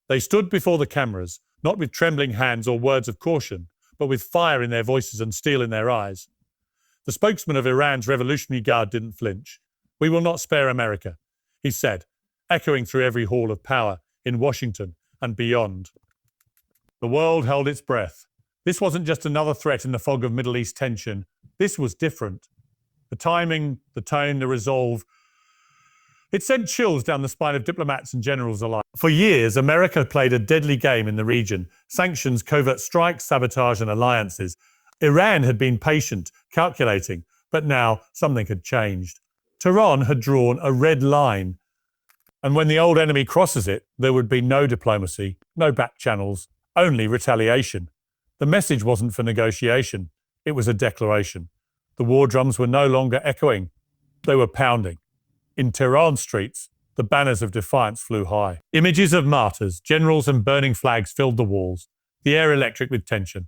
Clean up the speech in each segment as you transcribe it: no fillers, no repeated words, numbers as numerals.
They stood before the cameras, not with trembling hands or words of caution, but with fire in their voices and steel in their eyes. The spokesman of Iran's Revolutionary Guard didn't flinch. "We will not spare America," he said, echoing through every hall of power in Washington and beyond. The world held its breath. This wasn't just another threat in the fog of Middle East tension. This was different. The timing, the tone, the resolve. It sent chills down the spine of diplomats and generals alike. For years, America played a deadly game in the region. Sanctions, covert strikes, sabotage, and alliances. Iran had been patient, calculating, but now something had changed. Tehran had drawn a red line. And when the old enemy crosses it, there would be no diplomacy, no back channels, only retaliation. The message wasn't for negotiation. It was a declaration. The war drums were no longer echoing. They were pounding. In Tehran streets, the banners of defiance flew high. Images of martyrs, generals and burning flags filled the walls, the air electric with tension.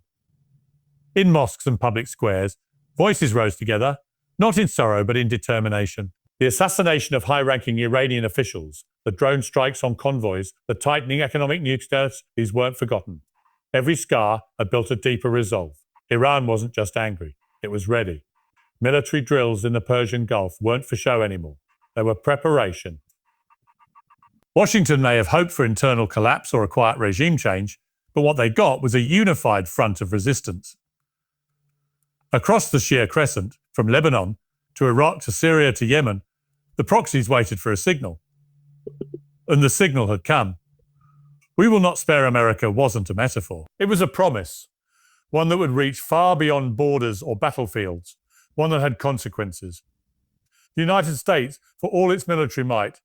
In mosques and public squares, voices rose together, not in sorrow but in determination. The assassination of high-ranking Iranian officials, the drone strikes on convoys, the tightening economic nuclear, these weren't forgotten. Every scar had built a deeper resolve. Iran wasn't just angry, it was ready. Military drills in the Persian Gulf weren't for show anymore. They were preparation. Washington may have hoped for internal collapse or a quiet regime change, but what they got was a unified front of resistance. Across the Shia crescent, from Lebanon to Iraq to Syria to Yemen, the Proxies waited for a signal. And the signal had come. "We will not spare America" wasn't a metaphor. It was a promise, one that would reach far beyond borders or battlefields, one that had consequences. The United States, for all its military might,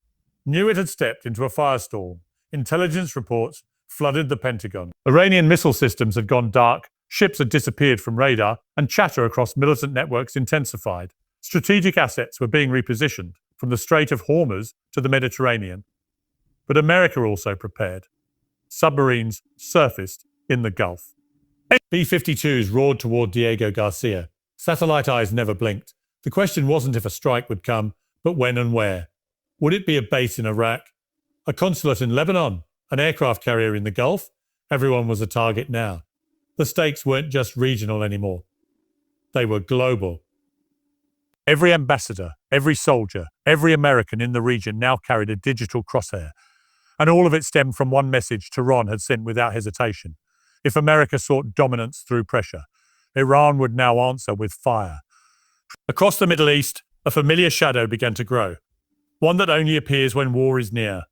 knew it had stepped into a firestorm. Intelligence reports flooded the Pentagon. Iranian missile systems had gone dark, ships had disappeared from radar, and chatter across militant networks intensified. Strategic assets were being repositioned, from the Strait of Hormuz to the Mediterranean. But America also prepared. Submarines surfaced in the Gulf. B-52s roared toward Diego Garcia. Satellite eyes never blinked. The question wasn't if a strike would come, but when and where. Would it be a base in Iraq? A consulate in Lebanon? An aircraft carrier in the Gulf? Everyone was a target now. The stakes weren't just regional anymore. They were global. Every ambassador, every soldier, every American in the region now carried a digital crosshair. And all of it stemmed from one message Tehran had sent without hesitation. If America sought dominance through pressure, Iran would now answer with fire. Across the Middle East, a familiar shadow began to grow, one that only appears when war is near.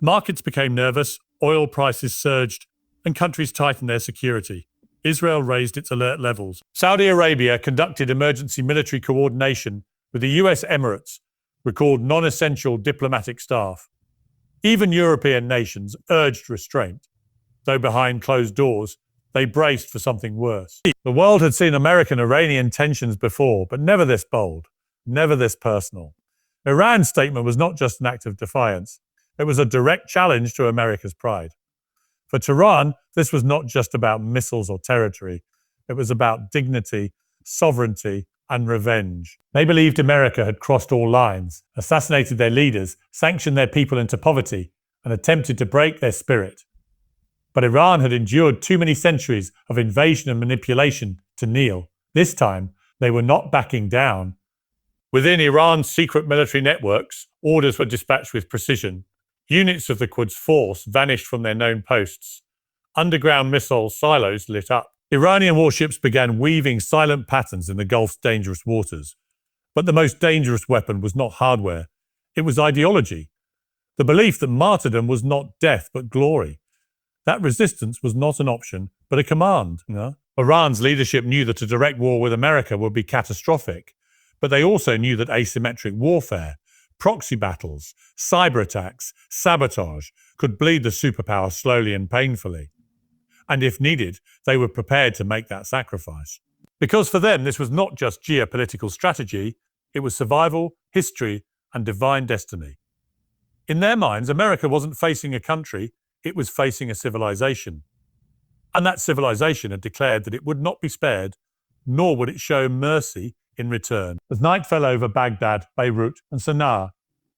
Markets became nervous, oil prices surged, and countries tightened their security. Israel raised its alert levels. Saudi Arabia conducted emergency military coordination with the US Emirates, recalled non-essential diplomatic staff. Even European nations urged restraint, though behind closed doors, they braced for something worse. The world had seen American-Iranian tensions before, but never this bold, never this personal. Iran's statement was not just an act of defiance. It was a direct challenge to America's pride. For Tehran, this was not just about missiles or territory. It was about dignity, sovereignty, and revenge. They believed America had crossed all lines, assassinated their leaders, sanctioned their people into poverty, and attempted to break their spirit. But Iran had endured too many centuries of invasion and manipulation to kneel. This time, they were not backing down. Within Iran's secret military networks, orders were dispatched with precision. Units of the Quds force vanished from their known posts. Underground missile silos lit up. Iranian warships began weaving silent patterns in the Gulf's dangerous waters. But the most dangerous weapon was not hardware. It was ideology. The belief that martyrdom was not death but glory. That resistance was not an option, but a command. Iran's leadership knew that a direct war with America would be catastrophic, but they also knew that asymmetric warfare, proxy battles, cyber attacks, sabotage could bleed the superpower slowly and painfully. And if needed, they were prepared to make that sacrifice. Because for them, this was not just geopolitical strategy, it was survival, history, and divine destiny. In their minds, America wasn't facing a country, it was facing a civilization. And that civilization had declared that it would not be spared, nor would it show mercy in return. As night fell over Baghdad, Beirut, and Sana'a,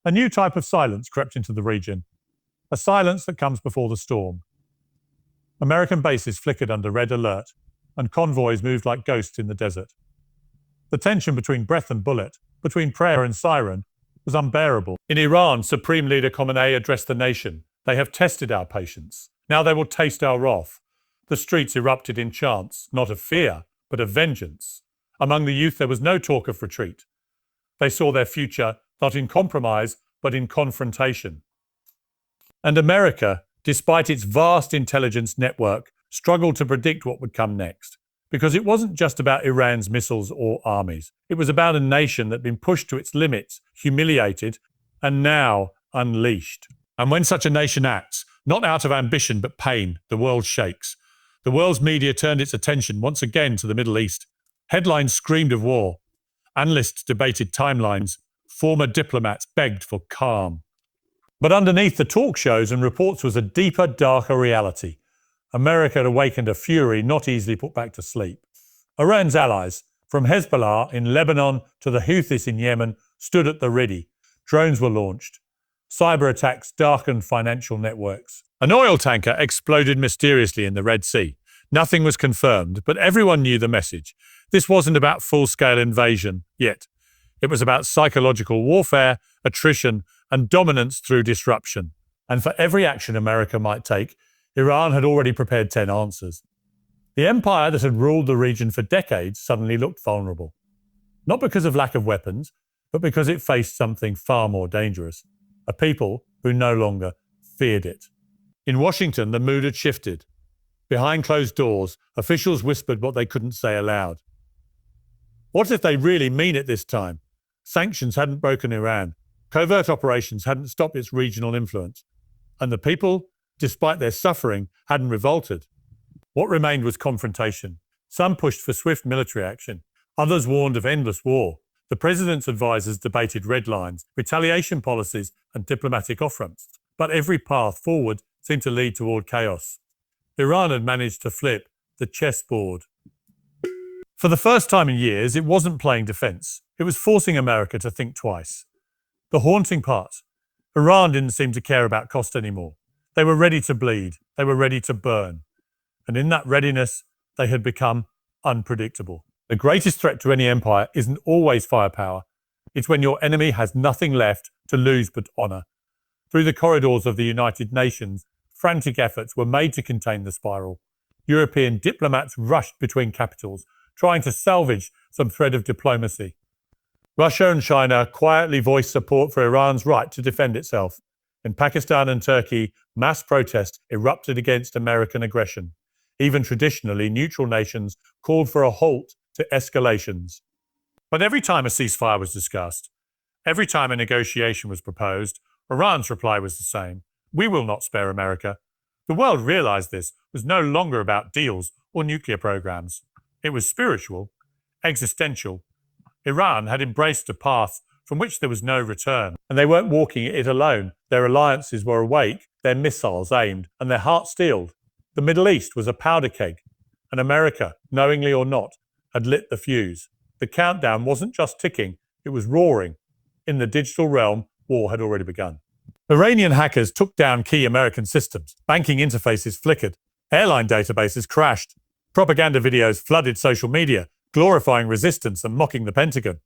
a new type of silence crept into the region. a silence that comes before the storm. American bases flickered under red alert, and convoys moved like ghosts in the desert. The tension between breath and bullet, between prayer and siren, was unbearable. In Iran, Supreme Leader Khamenei addressed the nation. "They have tested our patience. Now they will taste our wrath." The streets erupted in chants, not of fear, but of vengeance. Among the youth, there was no talk of retreat. They saw their future not in compromise, but in confrontation. And America, despite its vast intelligence network, struggled to predict what would come next. Because it wasn't just about Iran's missiles or armies. It was about a nation that had been pushed to its limits, humiliated, and now unleashed. And when such a nation acts, not out of ambition but pain, the world shakes. The world's media turned its attention once again to the Middle East. Headlines screamed of war. Analysts debated timelines. Former diplomats begged for calm. But underneath the talk shows and reports was a deeper, darker reality. America had awakened a fury not easily put back to sleep. Iran's allies, from Hezbollah in Lebanon to the Houthis in Yemen, stood at the ready. Drones were launched. Cyber attacks darkened financial networks. An oil tanker exploded mysteriously in the Red Sea. Nothing was confirmed, but everyone knew the message. This wasn't about full-scale invasion yet. It was about psychological warfare, attrition, and dominance through disruption. And for every action America might take, Iran had already prepared 10 answers. The empire that had ruled the region for decades suddenly looked vulnerable. Not because of lack of weapons, but because it faced something far more dangerous. A people who no longer feared it. In Washington, the mood had shifted. Behind closed doors, officials whispered what they couldn't say aloud. What if they really mean it this time? Sanctions hadn't broken Iran. Covert operations hadn't stopped its regional influence. And the people, despite their suffering, hadn't revolted. What remained was confrontation. Some pushed for swift military action. Others warned of endless war. The president's advisors debated red lines, retaliation policies, and diplomatic off-ramps. But every path forward seemed to lead toward chaos. Iran had managed to flip the chessboard. For the first time in years, it wasn't playing defense. It was forcing America to think twice. The haunting part, Iran didn't seem to care about cost anymore. They were ready to bleed. They were ready to burn. And in that readiness, they had become unpredictable. The greatest threat to any empire isn't always firepower. It's when your enemy has nothing left to lose but honor. Through the corridors of the United Nations, frantic efforts were made to contain the spiral. European diplomats rushed between capitals, trying to salvage some thread of diplomacy. Russia and China quietly voiced support for Iran's right to defend itself. In Pakistan and Turkey, mass protest erupted against American aggression. Even traditionally neutral nations called for a halt to escalations. But every time a ceasefire was discussed, every time a negotiation was proposed, Iran's reply was the same. We will not spare America. The world realized this was no longer about deals or nuclear programs. It was spiritual, existential. Iran had embraced a path from which there was no return. And they weren't walking it alone. Their alliances were awake, their missiles aimed, and their hearts steeled. The Middle East was a powder keg, and America, knowingly or not, had lit the fuse. The countdown wasn't just ticking, it was roaring. In the digital realm, war had already begun. Iranian hackers took down key American systems. Banking interfaces flickered. Airline databases crashed. Propaganda videos flooded social media, glorifying resistance and mocking the Pentagon.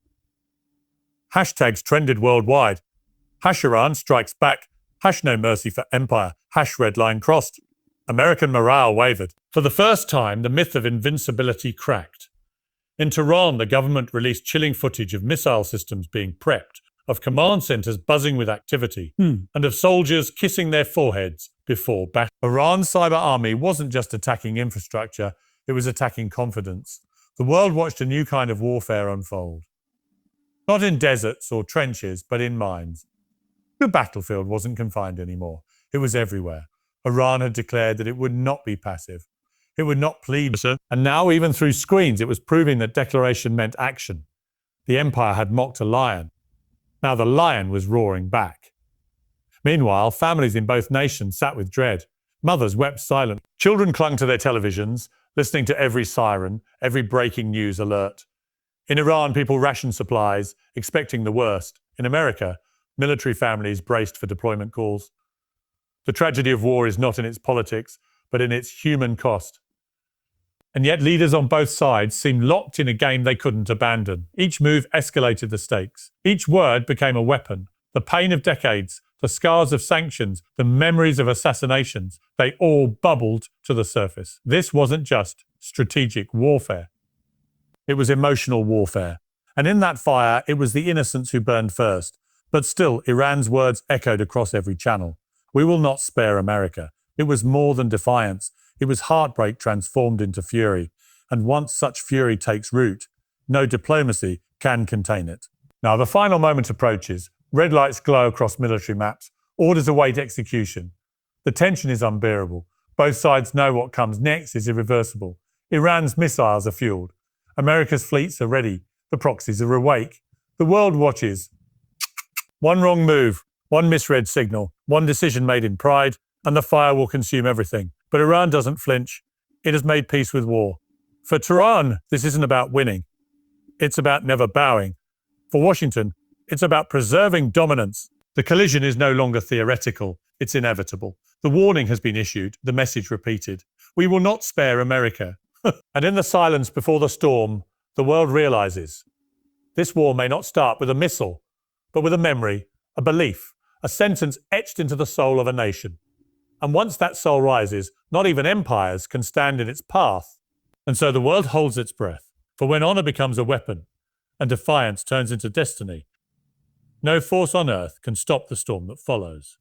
Hashtags trended worldwide. #Iran strikes back. #No mercy for empire. #red line crossed. American morale wavered. For the first time, the myth of invincibility cracked. In Tehran, the government released chilling footage of missile systems being prepped, of command centers buzzing with activity, and of soldiers kissing their foreheads before battle. Iran's cyber army wasn't just attacking infrastructure, it was attacking confidence. The world watched a new kind of warfare unfold. Not in deserts or trenches, but in mines. The battlefield wasn't confined anymore. It was everywhere. Iran had declared that it would not be passive. It would not plead, and now even through screens it was proving that declaration meant action. The empire had mocked a lion. Now the lion was roaring back. Meanwhile, families in both nations sat with dread. Mothers wept silently. Children clung to their televisions, listening to every siren, every breaking news alert. In Iran, people rationed supplies, expecting the worst. In America, military families braced for deployment calls. The tragedy of war is not in its politics, but in its human cost. And yet leaders on both sides seemed locked in a game they couldn't abandon. Each move escalated the stakes. Each word became a weapon. The pain of decades, the scars of sanctions, the memories of assassinations, they all bubbled to the surface. This wasn't just strategic warfare. It was emotional warfare. And in that fire, it was the innocents who burned first. But still, Iran's words echoed across every channel. We will not spare America. It was more than defiance. It was heartbreak transformed into fury. And once such fury takes root, no diplomacy can contain it. Now, the final moment approaches. Red lights glow across military maps. Orders await execution. The tension is unbearable. Both sides know what comes next is irreversible. Iran's missiles are fueled. America's fleets are ready. The proxies are awake. The world watches. One wrong move, one misread signal, one decision made in pride, and the fire will consume everything. But Iran doesn't flinch. It has made peace with war. For Tehran, this isn't about winning. It's about never bowing. For Washington, it's about preserving dominance. The collision is no longer theoretical. It's inevitable. The warning has been issued, the message repeated. We will not spare America. And in the silence before the storm, the world realizes this war may not start with a missile, but with a memory, a belief, a sentence etched into the soul of a nation. And once that soul rises, not even empires can stand in its path. And so the world holds its breath. For when honor becomes a weapon and defiance turns into destiny, no force on earth can stop the storm that follows.